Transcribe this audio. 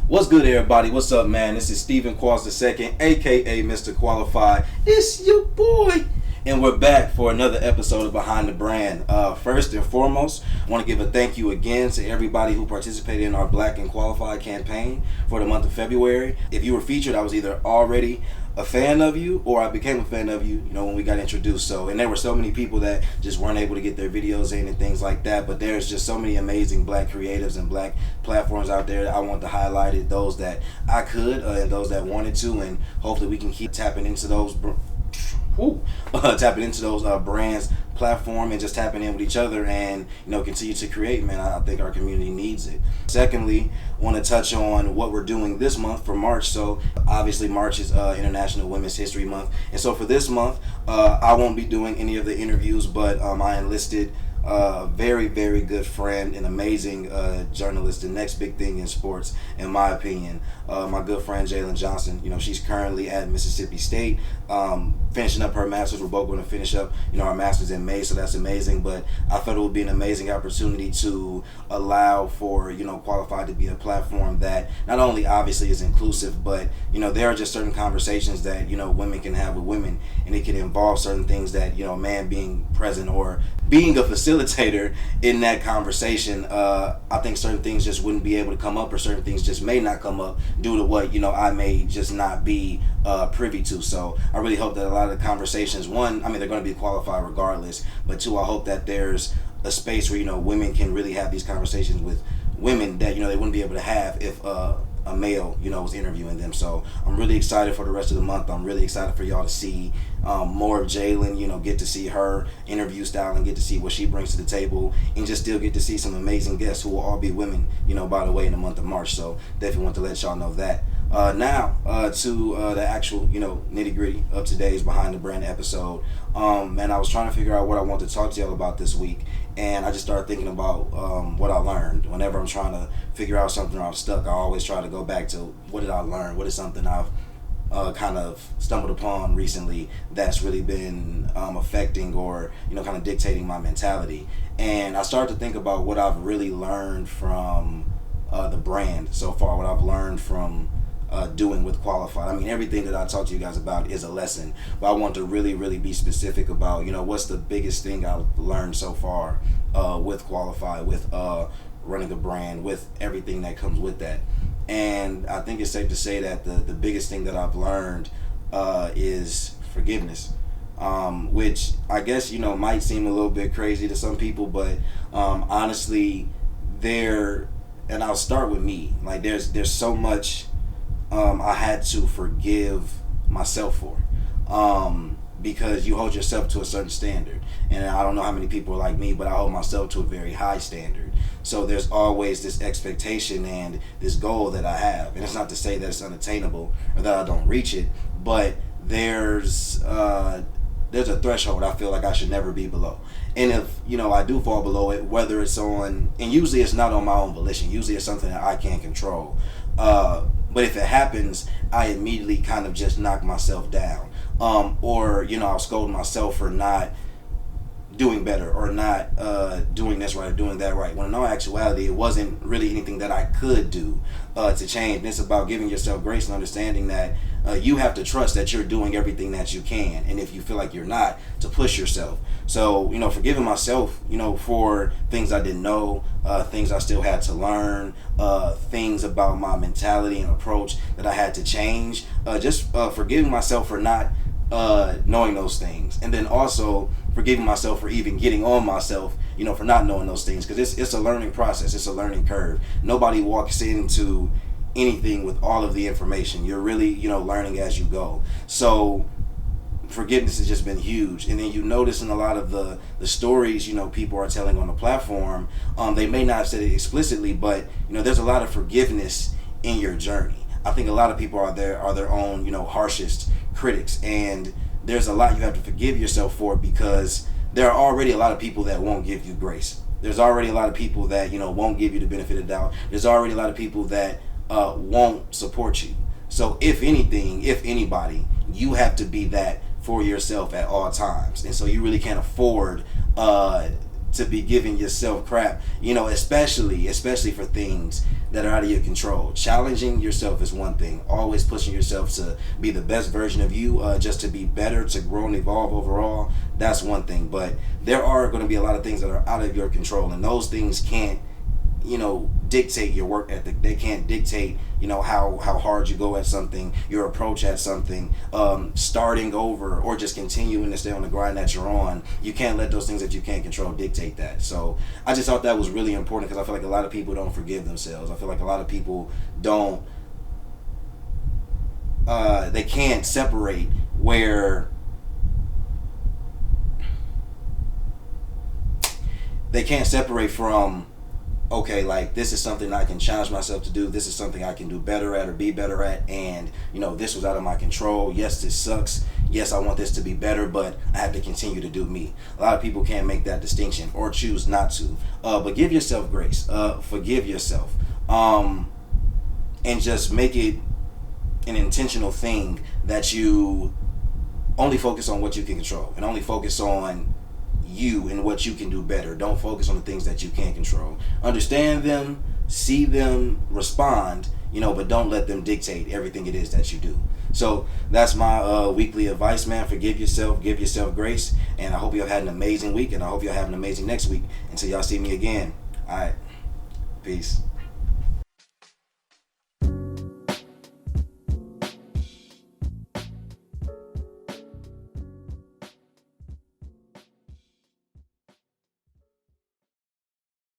What's good, everybody? What's up, man? This is Stephen Qualls II, aka Mr. Qualified. It's your boy. And we're back for another episode of Behind the Brand. First and foremost, I want to give a thank you again to everybody who participated in our Black and Qualified campaign for the month of February. If you were featured, I was either already a fan of you or I became a fan of you, when we got introduced. And there were so many people that just weren't able to get their videos in and things like that. But there's just so many amazing Black creatives and Black platforms out there that I want to highlight it, those that I could and those that wanted to. And hopefully we can keep tapping into those brands platform and just tapping in with each other and continue to create. Man, I think our community needs it. Secondly, I want to touch on what we're doing this month for March. So obviously March is International Women's History Month, and so for this month I won't be doing any of the interviews, but I enlisted a very, very good friend, an amazing journalist, the next big thing in sports, in my opinion. My good friend Jalen Johnson. She's currently at Mississippi State, finishing up her master's. We're both going to finish up, our master's in May, so that's amazing. But I thought it would be an amazing opportunity to allow for, Qualified to be a platform that not only obviously is inclusive, but there are just certain conversations that women can have with women, and it can involve certain things that a man being present or being a facilitator in that conversation. I think certain things just wouldn't be able to come up, or certain things just may not come up due to what I may just not be privy to. So I really hope that a lot of the conversations, one, they're going to be qualified regardless, but two, I hope that there's a space where women can really have these conversations with women that they wouldn't be able to have if a male was interviewing them. So I'm really excited for the rest of the month. I'm really excited for y'all to see more of Jalen, get to see her interview style and get to see what she brings to the table, and just still get to see some amazing guests who will all be women, by the way, in the month of March. So definitely want to let y'all know that. Now to the actual nitty gritty of today's Behind the Brand episode. And I was trying to figure out what I want to talk to y'all about this week, and I just started thinking about what I learned. Whenever I'm trying to figure out something or I'm stuck, I always try to go back to what did I learn? What is something I've kind of stumbled upon recently that's really been affecting or kind of dictating my mentality. And I started to think about what I've really learned from the brand so far, what I've learned from doing with Qualified. Everything that I talk to you guys about is a lesson, but I want to really, really be specific about what's the biggest thing I've learned so far with Qualified, with running a brand, with everything that comes with that. And I think it's safe to say that the biggest thing that I've learned is forgiveness, which I guess might seem a little bit crazy to some people, but honestly, and I'll start with me. Like there's so much I had to forgive myself for, because you hold yourself to a certain standard, and I don't know how many people are like me, but I hold myself to a very high standard. So there's always this expectation and this goal that I have, and it's not to say that it's unattainable or that I don't reach it, but there's a threshold I feel like I should never be below. And if I do fall below it, whether it's and usually it's not on my own volition, usually it's something that I can't control, but if it happens, I immediately kind of just knock myself down, or I'll scold myself for not doing better or not doing this right or doing that right, when in all actuality it wasn't really anything that I could do to change. And it's about giving yourself grace and understanding that you have to trust that you're doing everything that you can, and if you feel like you're not, to push yourself. So forgiving myself for things I didn't know, things I still had to learn, things about my mentality and approach that I had to change, just forgiving myself for not knowing those things, and then also forgiving myself for even getting on myself for not knowing those things, because it's a learning process, it's a learning curve. Nobody walks into anything with all of the information. You're really learning as you go. So forgiveness has just been huge. And then you notice in a lot of the stories people are telling on the platform, they may not have said it explicitly, but there's a lot of forgiveness in your journey. I think a lot of people are their own harshest critics, and there's a lot you have to forgive yourself for, because there are already a lot of people that won't give you grace. There's already a lot of people that won't give you the benefit of the doubt. There's already a lot of people that won't support you. So if anything, if anybody, you have to be that for yourself at all times. And so you really can't afford to be giving yourself crap, especially for things that are out of your control. Challenging yourself is one thing. Always pushing yourself to be the best version of you, just to be better, to grow and evolve overall. That's one thing. But there are going to be a lot of things that are out of your control, and those things can't, dictate your work ethic. They can't dictate, how hard you go at something, your approach at something, starting over or just continuing to stay on the grind that you're on. You can't let those things that you can't control dictate that. So I just thought that was really important, because I feel like a lot of people don't forgive themselves. I feel like a lot of people don't, they can't separate where from, okay, like, this is something I can challenge myself to do. This is something I can do better at or be better at. And, this was out of my control. Yes, this sucks. Yes, I want this to be better, but I have to continue to do me. A lot of people can't make that distinction or choose not to. But give yourself grace. Forgive yourself. And just make it an intentional thing that you only focus on what you can control and only focus on you and what you can do better. Don't focus on the things that you can't control. Understand them, see them, respond, but don't let them dictate everything it is that you do. So that's my weekly advice, man. Forgive yourself, give yourself grace, and I hope y'all had an amazing week, and I hope y'all have an amazing next week. Until y'all see me again. All right, peace.